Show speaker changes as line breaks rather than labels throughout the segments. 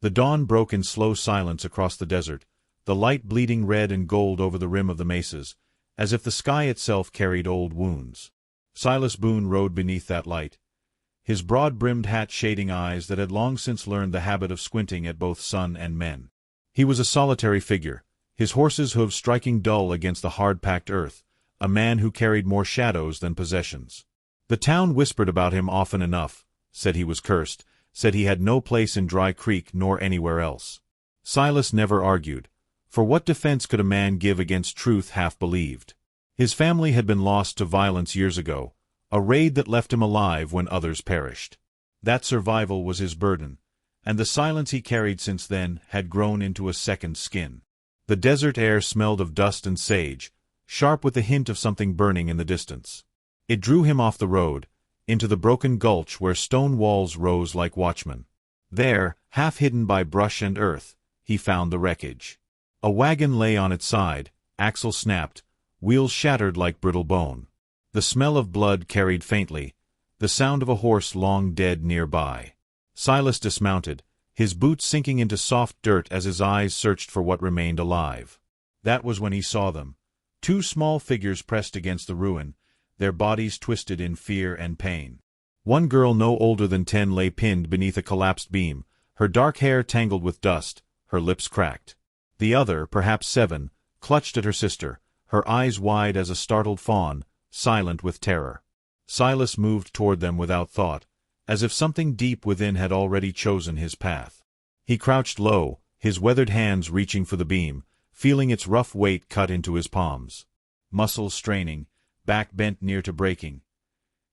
The dawn broke in slow silence across the desert, the light bleeding red and gold over the rim of the mesas, as if the sky itself carried old wounds. Silas Boone rode beneath that light, his broad-brimmed hat shading eyes that had long since learned the habit of squinting at both sun and men. He was a solitary figure, his horse's hooves striking dull against the hard-packed earth, a man who carried more shadows than possessions. The town whispered about him often enough, said he was cursed, said he had no place in Dry Creek nor anywhere else. Silas never argued, for what defense could a man give against truth half believed? His family had been lost to violence years ago, a raid that left him alive when others perished. That survival was his burden, and the silence he carried since then had grown into a second skin. The desert air smelled of dust and sage, sharp with the hint of something burning in the distance. It drew him off the road, into the broken gulch where stone walls rose like watchmen. There, half hidden by brush and earth, he found the wreckage. A wagon lay on its side, axle snapped, wheels shattered like brittle bone. The smell of blood carried faintly, the sound of a horse long dead nearby. Silas dismounted, his boots sinking into soft dirt as his eyes searched for what remained alive. That was when he saw them, two small figures pressed against the ruin, their bodies twisted in fear and pain. One girl no older than 10 lay pinned beneath a collapsed beam, her dark hair tangled with dust, her lips cracked. The other, perhaps 7, clutched at her sister, her eyes wide as a startled fawn, silent with terror. Silas moved toward them without thought, as if something deep within had already chosen his path. He crouched low, his weathered hands reaching for the beam, feeling its rough weight cut into his palms. Muscles straining, back bent near to breaking.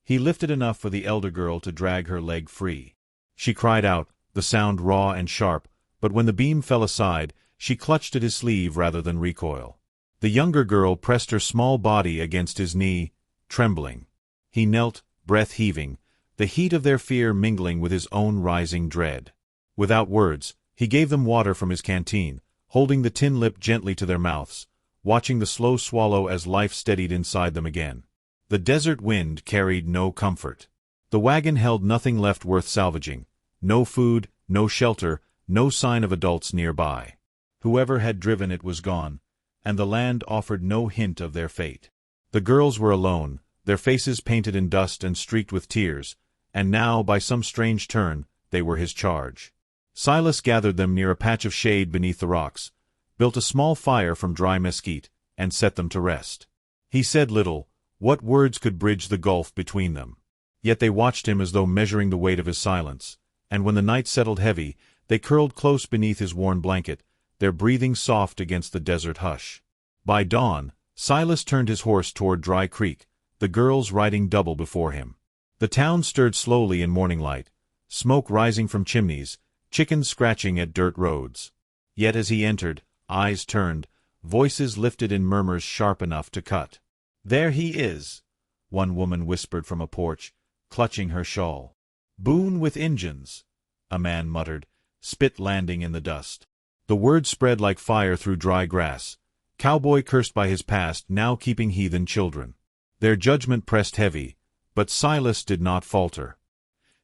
He lifted enough for the elder girl to drag her leg free. She cried out, the sound raw and sharp, but when the beam fell aside, she clutched at his sleeve rather than recoil. The younger girl pressed her small body against his knee, trembling. He knelt, breath heaving, the heat of their fear mingling with his own rising dread. Without words, he gave them water from his canteen, holding the tin lip gently to their mouths, watching the slow swallow as life steadied inside them again. The desert wind carried no comfort. The wagon held nothing left worth salvaging, no food, no shelter, no sign of adults nearby. Whoever had driven it was gone, and the land offered no hint of their fate. The girls were alone, their faces painted in dust and streaked with tears, and now, by some strange turn, they were his charge. Silas gathered them near a patch of shade beneath the rocks, built a small fire from dry mesquite, and set them to rest. He said little, what words could bridge the gulf between them? Yet they watched him as though measuring the weight of his silence, and when the night settled heavy, they curled close beneath his worn blanket, their breathing soft against the desert hush. By dawn, Silas turned his horse toward Dry Creek, the girls riding double before him. The town stirred slowly in morning light, smoke rising from chimneys, chickens scratching at dirt roads. Yet as he entered, eyes turned, voices lifted in murmurs sharp enough to cut. "There he is," one woman whispered from a porch, clutching her shawl. "Boone with Injuns," a man muttered, spit landing in the dust. The word spread like fire through dry grass. Cowboy cursed by his past, now keeping heathen children. Their judgment pressed heavy, but Silas did not falter.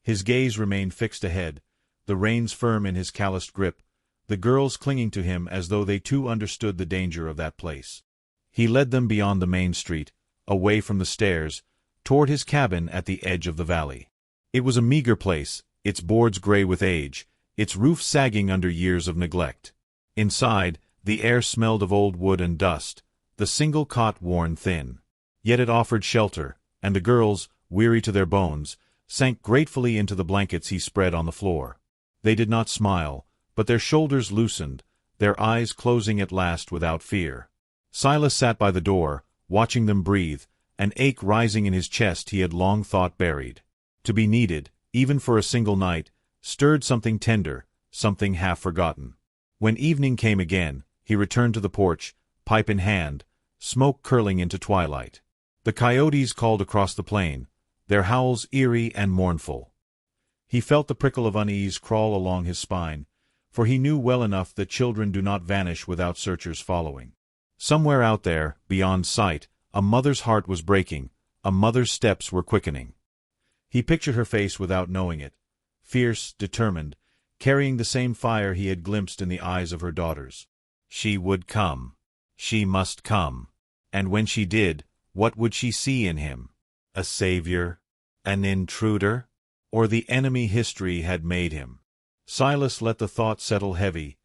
His gaze remained fixed ahead, the reins firm in his calloused grip, the girls clinging to him as though they too understood the danger of that place. He led them beyond the main street, away from the stairs, toward his cabin at the edge of the valley. It was a meager place, its boards gray with age, its roof sagging under years of neglect. Inside, the air smelled of old wood and dust, the single cot worn thin. Yet it offered shelter, and the girls, weary to their bones, sank gratefully into the blankets he spread on the floor. They did not smile, but their shoulders loosened, their eyes closing at last without fear. Silas sat by the door, watching them breathe, an ache rising in his chest he had long thought buried. To be needed, even for a single night, stirred something tender, something half-forgotten. When evening came again, he returned to the porch, pipe in hand, smoke curling into twilight. The coyotes called across the plain, their howls eerie and mournful. He felt the prickle of unease crawl along his spine, for he knew well enough that children do not vanish without searchers following. Somewhere out there, beyond sight, a mother's heart was breaking, a mother's steps were quickening. He pictured her face without knowing it, fierce, determined, carrying the same fire he had glimpsed in the eyes of her daughters. She would come. She must come. And when she did, what would she see in him? A savior? An intruder? Or the enemy history had made him? Silas let the thought settle heavy,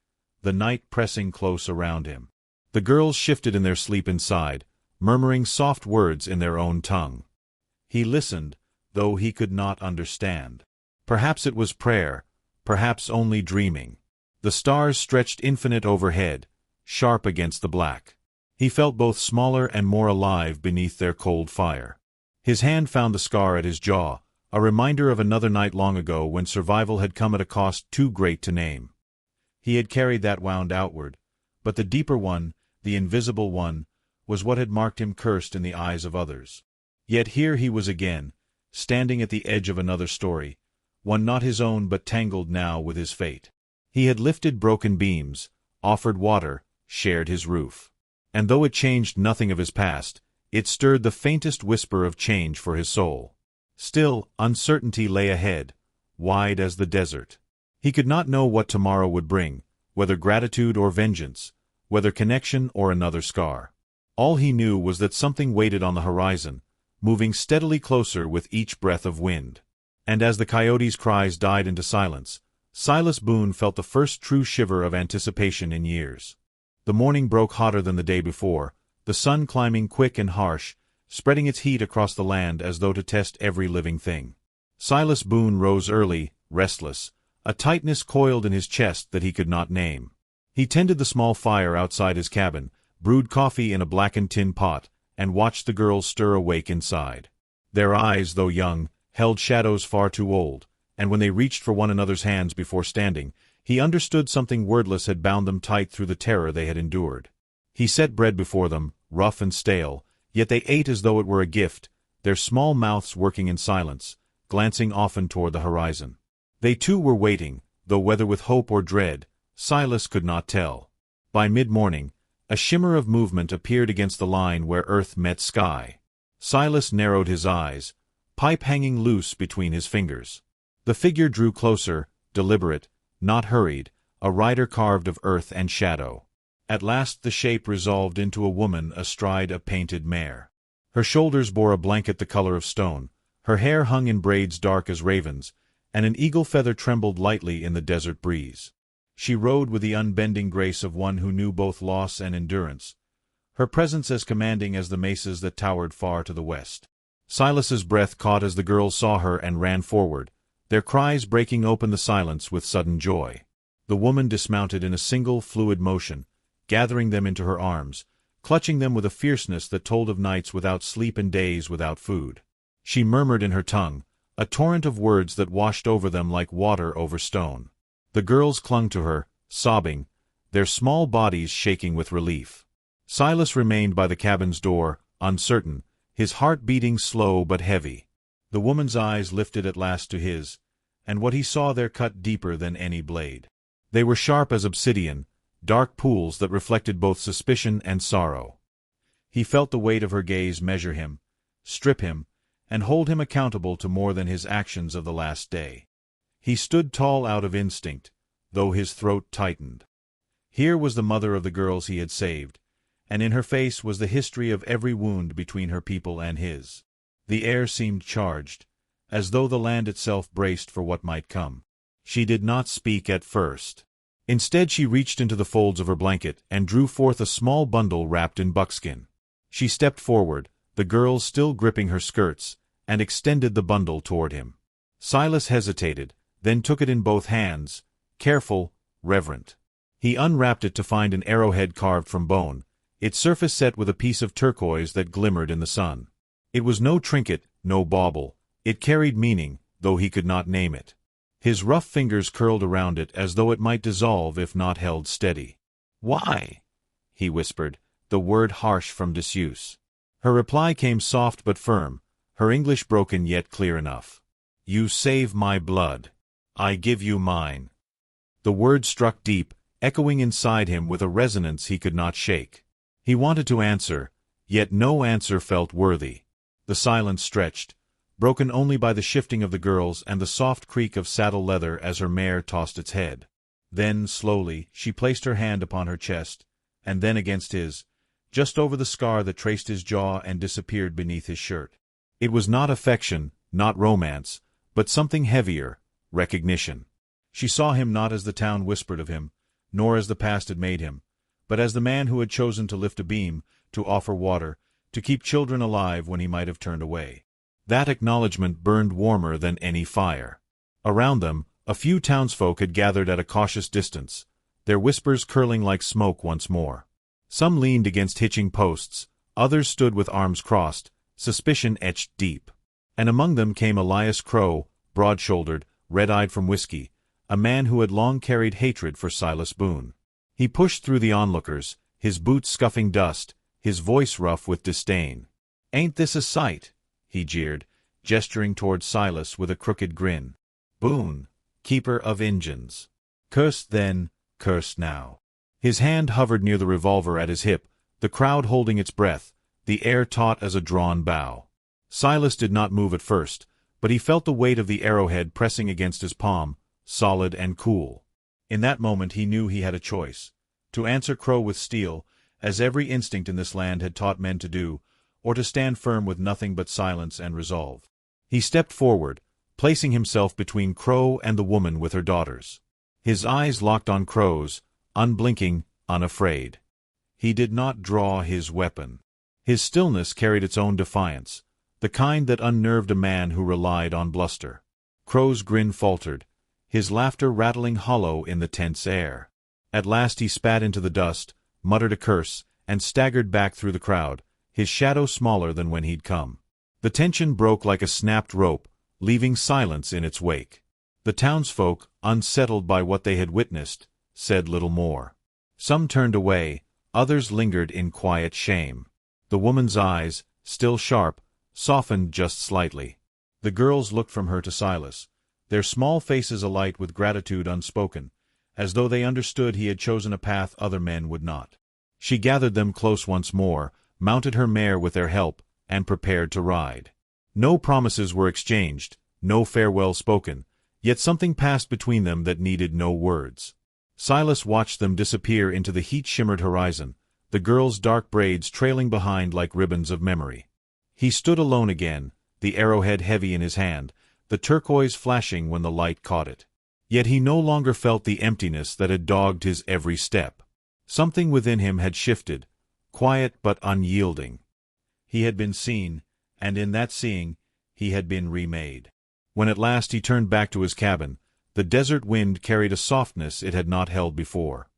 the night pressing close around him. The girls shifted in their sleep inside, murmuring soft words in their own tongue. He listened, though he could not understand. Perhaps it was prayer, perhaps only dreaming. The stars stretched infinite overhead, sharp against the black. He felt both smaller and more alive beneath their cold fire. His hand found the scar at his jaw, a reminder of another night long ago when survival had come at a cost too great to name. He had carried that wound outward, but the deeper one, the invisible one, was what had marked him cursed in the eyes of others. Yet here he was again, standing at the edge of another story, one not his own but tangled now with his fate. He had lifted broken beams, offered water, shared his roof. And though it changed nothing of his past, it stirred the faintest whisper of change for his soul. Still, uncertainty lay ahead, wide as the desert. He could not know what tomorrow would bring, whether gratitude or vengeance, whether connection or another scar. All he knew was that something waited on the horizon, moving steadily closer with each breath of wind. And as the coyotes' cries died into silence, Silas Boone felt the first true shiver of anticipation in years. The morning broke hotter than the day before, the sun climbing quick and harsh, spreading its heat across the land as though to test every living thing. Silas Boone rose early, restless, a tightness coiled in his chest that he could not name. He tended the small fire outside his cabin, brewed coffee in a blackened tin pot, and watched the girls stir awake inside. Their eyes, though young, held shadows far too old, and when they reached for one another's hands before standing, he understood something wordless had bound them tight through the terror they had endured. He set bread before them, rough and stale, yet they ate as though it were a gift, their small mouths working in silence, glancing often toward the horizon. They too were waiting, though whether with hope or dread, Silas could not tell. By mid-morning, a shimmer of movement appeared against the line where earth met sky. Silas narrowed his eyes, pipe hanging loose between his fingers. The figure drew closer, deliberate, not hurried, a rider carved of earth and shadow. At last the shape resolved into a woman astride a painted mare. Her shoulders bore a blanket the color of stone, her hair hung in braids dark as ravens, and an eagle feather trembled lightly in the desert breeze. She rode with the unbending grace of one who knew both loss and endurance, her presence as commanding as the mesas that towered far to the west. Silas's breath caught as the girls saw her and ran forward, their cries breaking open the silence with sudden joy. The woman dismounted in a single fluid motion, gathering them into her arms, clutching them with a fierceness that told of nights without sleep and days without food. She murmured in her tongue, a torrent of words that washed over them like water over stone. The girls clung to her, sobbing, their small bodies shaking with relief. Silas remained by the cabin's door, uncertain, his heart beating slow but heavy. The woman's eyes lifted at last to his, and what he saw there cut deeper than any blade. They were sharp as obsidian, dark pools that reflected both suspicion and sorrow. He felt the weight of her gaze measure him, strip him, and hold him accountable to more than his actions of the last day. He stood tall out of instinct, though his throat tightened. Here was the mother of the girls he had saved, and in her face was the history of every wound between her people and his. The air seemed charged, as though the land itself braced for what might come. She did not speak at first. Instead she reached into the folds of her blanket and drew forth a small bundle wrapped in buckskin. She stepped forward, the girls still gripping her skirts, and extended the bundle toward him. Silas hesitated, then took it in both hands, careful, reverent. He unwrapped it to find an arrowhead carved from bone, its surface set with a piece of turquoise that glimmered in the sun. It was no trinket, no bauble. It carried meaning, though he could not name it. His rough fingers curled around it as though it might dissolve if not held steady. "Why?" he whispered, the word harsh from disuse. Her reply came soft but firm, her English broken yet clear enough. "You save my blood. I give you mine." The word struck deep, echoing inside him with a resonance he could not shake. He wanted to answer, yet no answer felt worthy. The silence stretched, broken only by the shifting of the girls and the soft creak of saddle leather as her mare tossed its head. Then, slowly, she placed her hand upon her chest, and then against his, just over the scar that traced his jaw and disappeared beneath his shirt. It was not affection, not romance, but something heavier, recognition. She saw him not as the town whispered of him, nor as the past had made him, but as the man who had chosen to lift a beam, to offer water, to keep children alive when he might have turned away. That acknowledgment burned warmer than any fire. Around them, a few townsfolk had gathered at a cautious distance, their whispers curling like smoke once more. Some leaned against hitching posts, others stood with arms crossed, suspicion etched deep. And among them came Elias Crow, broad-shouldered, red-eyed from whiskey, a man who had long carried hatred for Silas Boone. He pushed through the onlookers, his boots scuffing dust, his voice rough with disdain. "Ain't this a sight?" he jeered, gesturing toward Silas with a crooked grin. "Boone, keeper of Injuns. Cursed then, cursed now." His hand hovered near the revolver at his hip, the crowd holding its breath, the air taut as a drawn bow. Silas did not move at first, but he felt the weight of the arrowhead pressing against his palm, solid and cool. In that moment he knew he had a choice: to answer Crow with steel, as every instinct in this land had taught men to do, or to stand firm with nothing but silence and resolve. He stepped forward, placing himself between Crow and the woman with her daughters. His eyes locked on Crow's, unblinking, unafraid. He did not draw his weapon. His stillness carried its own defiance, the kind that unnerved a man who relied on bluster. Crow's grin faltered, his laughter rattling hollow in the tense air. At last he spat into the dust, muttered a curse, and staggered back through the crowd, his shadow smaller than when he'd come. The tension broke like a snapped rope, leaving silence in its wake. The townsfolk, unsettled by what they had witnessed, said little more. Some turned away, others lingered in quiet shame. The woman's eyes, still sharp, softened just slightly. The girls looked from her to Silas, their small faces alight with gratitude unspoken, as though they understood he had chosen a path other men would not. She gathered them close once more, mounted her mare with their help, and prepared to ride. No promises were exchanged, no farewell spoken, yet something passed between them that needed no words. Silas watched them disappear into the heat-shimmered horizon, the girl's dark braids trailing behind like ribbons of memory. He stood alone again, the arrowhead heavy in his hand, the turquoise flashing when the light caught it. Yet he no longer felt the emptiness that had dogged his every step. Something within him had shifted, quiet but unyielding. He had been seen, and in that seeing, he had been remade. When at last he turned back to his cabin, the desert wind carried a softness it had not held before.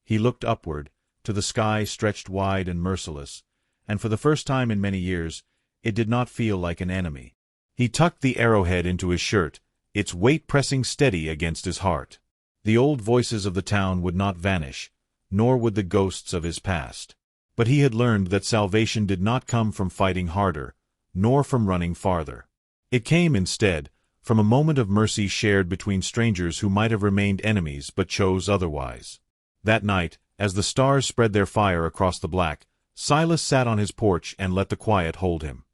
He looked upward, to the sky stretched wide and merciless, and for the first time in many years, it did not feel like an enemy. He tucked the arrowhead into his shirt, its weight pressing steady against his heart. The old voices of the town would not vanish, nor would the ghosts of his past. But he had learned that salvation did not come from fighting harder, nor from running farther. It came, instead, from a moment of mercy shared between strangers who might have remained enemies but chose otherwise. That night, as the stars spread their fire across the black, Silas sat on his porch and let the quiet hold him.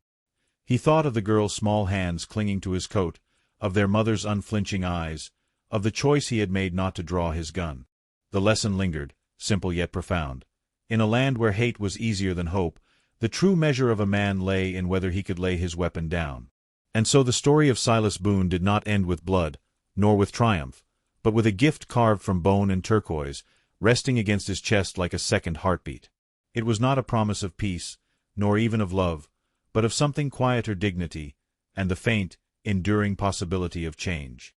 He thought of the girl's small hands clinging to his coat, of their mother's unflinching eyes, of the choice he had made not to draw his gun. The lesson lingered, simple yet profound. In a land where hate was easier than hope, the true measure of a man lay in whether he could lay his weapon down. And so the story of Silas Boone did not end with blood, nor with triumph, but with a gift carved from bone and turquoise, resting against his chest like a second heartbeat. It was not a promise of peace, nor even of love, but of something quieter dignity, and the faint, enduring possibility of change.